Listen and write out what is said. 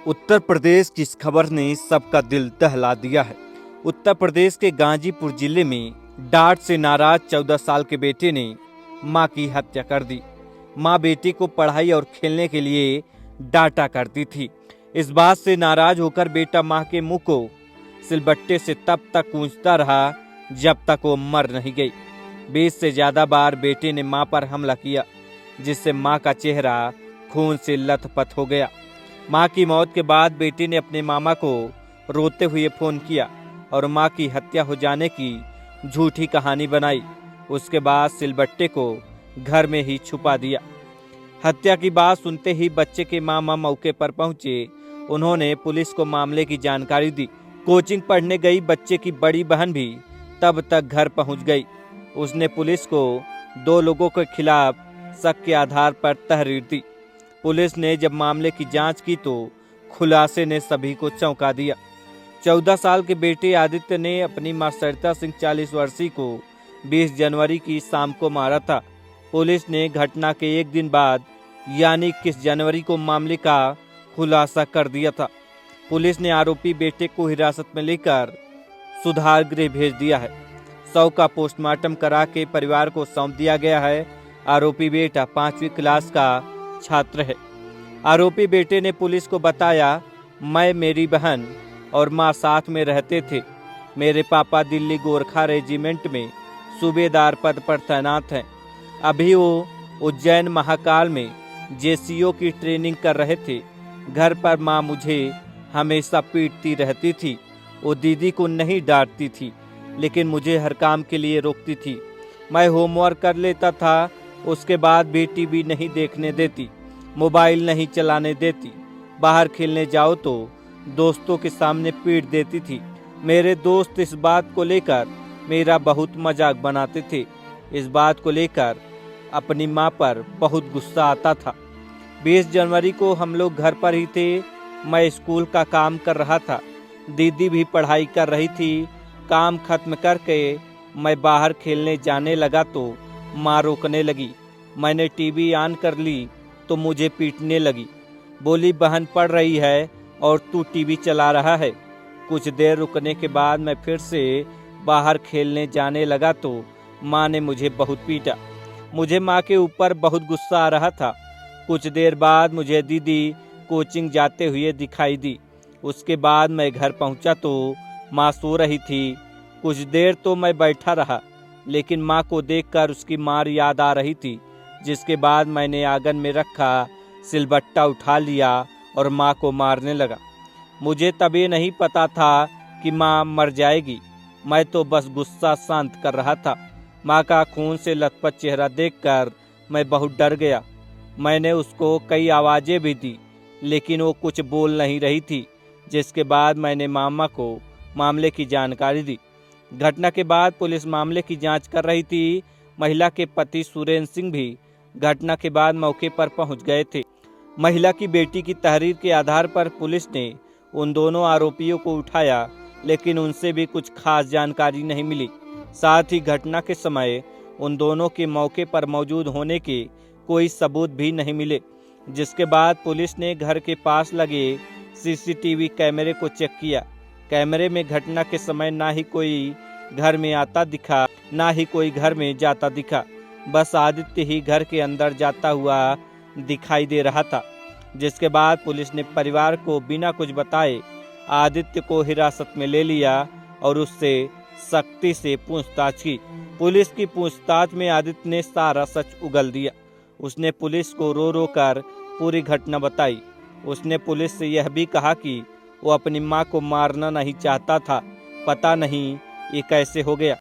उत्तर प्रदेश की इस खबर ने सबका दिल दहला दिया है। उत्तर प्रदेश के गाजीपुर जिले में डांट से नाराज 14 साल के बेटे ने मां की हत्या कर दी। मां बेटी को पढ़ाई और खेलने के लिए डांटा करती थी। इस बात से नाराज होकर बेटा मां के मुंह को सिलबट्टे से तब तक गूंजता रहा जब तक वो मर नहीं गई। 20 से ज्यादा बार बेटे ने मां पर हमला किया, जिससे मां का चेहरा खून से लथपथ हो गया। मां की मौत के बाद बेटे ने अपने मामा को रोते हुए फोन किया और मां की हत्या हो जाने की झूठी कहानी बनाई। उसके बाद सिलबट्टे को घर में ही छुपा दिया। हत्या की बात सुनते ही बच्चे के मामा मौके पर पहुंचे। उन्होंने पुलिस को मामले की जानकारी दी। कोचिंग पढ़ने गई बच्चे की बड़ी बहन भी तब तक घर पहुंच गई। उसने पुलिस को 2 लोगों के खिलाफ शक के आधार पर तहरीर दी। पुलिस ने जब मामले की जांच की तो खुलासे ने सभी को चौंका दिया। 14 साल के बेटे आदित्य ने अपनी मां सरिता सिंह 40 वर्षीय को 20 जनवरी की शाम को मारा था। पुलिस ने घटना के एक दिन बाद यानी 21 जनवरी को मामले का खुलासा कर दिया था। पुलिस ने आरोपी बेटे को हिरासत में लेकर सुधार गृह भेज दिया है। शव का पोस्टमार्टम करा के परिवार को सौंप दिया गया है। आरोपी बेटा 5वीं क्लास का छात्र है। आरोपी बेटे ने पुलिस को बताया, मैं, मेरी बहन और मां साथ में रहते थे। मेरे पापा दिल्ली गोरखा रेजिमेंट में सूबेदार पद पर तैनात हैं। अभी वो उज्जैन महाकाल में जेसीओ की ट्रेनिंग कर रहे थे। घर पर मां मुझे हमेशा पीटती रहती थी। वो दीदी को नहीं डांटती थी, लेकिन मुझे हर काम के लिए रोकती थी। मैं होमवर्क कर लेता था, उसके बाद भी टीवी नहीं देखने देती, मोबाइल नहीं चलाने देती। बाहर खेलने जाओ तो दोस्तों के सामने पीट देती थी। मेरे दोस्त इस बात को लेकर मेरा बहुत मजाक बनाते थे। इस बात को लेकर अपनी मां पर बहुत गुस्सा आता था। 20 जनवरी को हम लोग घर पर ही थे। मैं स्कूल का काम कर रहा था, दीदी भी पढ़ाई कर रही थी। काम खत्म करके मैं बाहर खेलने जाने लगा तो माँ रोकने लगी। मैंने टीवी ऑन कर ली तो मुझे पीटने लगी। बोली, बहन पढ़ रही है और तू टीवी चला रहा है। कुछ देर रुकने के बाद मैं फिर से बाहर खेलने जाने लगा तो माँ ने मुझे बहुत पीटा। मुझे माँ के ऊपर बहुत गुस्सा आ रहा था। कुछ देर बाद मुझे दीदी कोचिंग जाते हुए दिखाई दी। उसके बाद मैं घर पहुंचा तो माँ सो रही थी। कुछ देर तो मैं बैठा रहा, लेकिन माँ को देखकर उसकी मार याद आ रही थी। जिसके बाद मैंने आंगन में रखा सिलबट्टा उठा लिया और माँ को मारने लगा। मुझे तब ये नहीं पता था कि माँ मर जाएगी। मैं तो बस गुस्सा शांत कर रहा था। माँ का खून से लथपथ चेहरा देखकर मैं बहुत डर गया। मैंने उसको कई आवाज़ें भी दी, लेकिन वो कुछ बोल नहीं रही थी। जिसके बाद मैंने मामा को मामले की जानकारी दी। घटना के बाद पुलिस मामले की जांच कर रही थी। महिला के पति सुरेंद्र सिंह भी घटना के बाद मौके पर पहुंच गए थे। महिला की बेटी की तहरीर के आधार पर पुलिस ने उन दोनों आरोपियों को उठाया, लेकिन उनसे भी कुछ खास जानकारी नहीं मिली। साथ ही घटना के समय उन दोनों के मौके पर मौजूद होने के कोई सबूत भी नहीं मिले। जिसके बाद पुलिस ने घर के पास लगे सीसीटीवी कैमरे को चेक किया। कैमरे में घटना के समय ना ही कोई घर में आता दिखा, ना ही कोई घर में जाता दिखा। बस आदित्य ही घर के अंदर जाता हुआ दिखाई दे रहा था। जिसके बाद पुलिस ने परिवार को बिना कुछ बताए आदित्य को हिरासत में ले लिया और उससे सख्ती से पूछताछ की। पुलिस की पूछताछ में आदित्य ने सारा सच उगल दिया। उसने पुलिस को रो रो कर पूरी घटना बताई। उसने पुलिस से यह भी कहा कि वो अपनी मां को मारना नहीं चाहता था। पता नहीं ये कैसे हो गया।